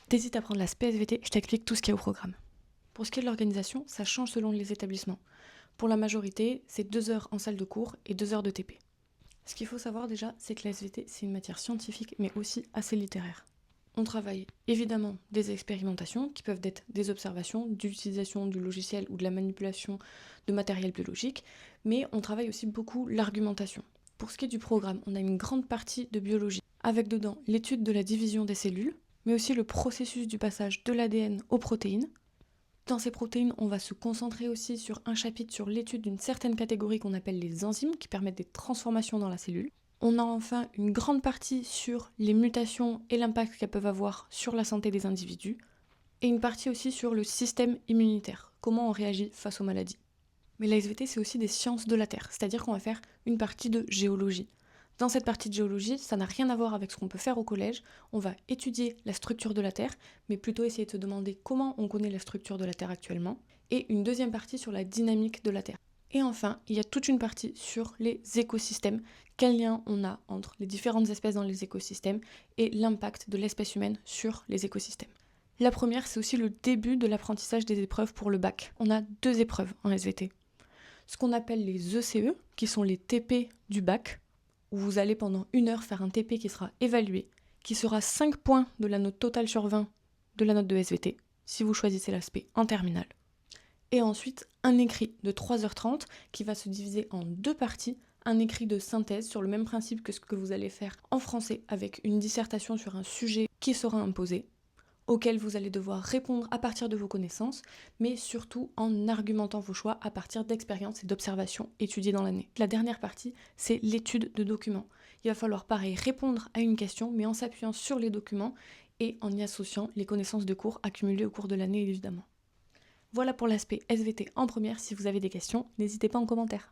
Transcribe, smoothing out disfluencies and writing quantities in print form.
T'hésites à prendre l'aspect SVT, je t'explique tout ce qu'il y a au programme. Pour ce qui est de l'organisation, ça change selon les établissements. Pour la majorité, c'est 2 heures en salle de cours et 2 heures de TP. Ce qu'il faut savoir déjà, c'est que la SVT, c'est une matière scientifique, mais aussi assez littéraire. On travaille évidemment des expérimentations, qui peuvent être des observations, d'utilisation du logiciel ou de la manipulation de matériel biologique, mais on travaille aussi beaucoup l'argumentation. Pour ce qui est du programme, on a une grande partie de biologie, avec dedans l'étude de la division des cellules, mais aussi le processus du passage de l'ADN aux protéines. Dans ces protéines, on va se concentrer aussi sur un chapitre sur l'étude d'une certaine catégorie qu'on appelle les enzymes, qui permettent des transformations dans la cellule. On a enfin une grande partie sur les mutations et l'impact qu'elles peuvent avoir sur la santé des individus, et une partie aussi sur le système immunitaire, comment on réagit face aux maladies. Mais la SVT, c'est aussi des sciences de la Terre, c'est-à-dire qu'on va faire une partie de géologie. Dans cette partie de géologie, ça n'a rien à voir avec ce qu'on peut faire au collège. On va étudier la structure de la Terre, mais plutôt essayer de se demander comment on connaît la structure de la Terre actuellement. Et une deuxième partie sur la dynamique de la Terre. Et enfin, il y a toute une partie sur les écosystèmes. Quel lien on a entre les différentes espèces dans les écosystèmes et l'impact de l'espèce humaine sur les écosystèmes. La première, c'est aussi le début de l'apprentissage des épreuves pour le bac. On a 2 épreuves en SVT. Ce qu'on appelle les ECE, qui sont les TP du bac, où vous allez pendant 1 heure faire un TP qui sera évalué, qui sera 5 points de la note totale sur 20 de la note de SVT, si vous choisissez l'aspect en terminale. Et ensuite, un écrit de 3h30 qui va se diviser en 2 parties, un écrit de synthèse sur le même principe que ce que vous allez faire en français avec une dissertation sur un sujet qui sera imposé, auquel vous allez devoir répondre à partir de vos connaissances, mais surtout en argumentant vos choix à partir d'expériences et d'observations étudiées dans l'année. La dernière partie, c'est l'étude de documents. Il va falloir pareil répondre à une question, mais en s'appuyant sur les documents et en y associant les connaissances de cours accumulées au cours de l'année évidemment. Voilà pour l'aspect SVT en première. Si vous avez des questions, n'hésitez pas en commentaire.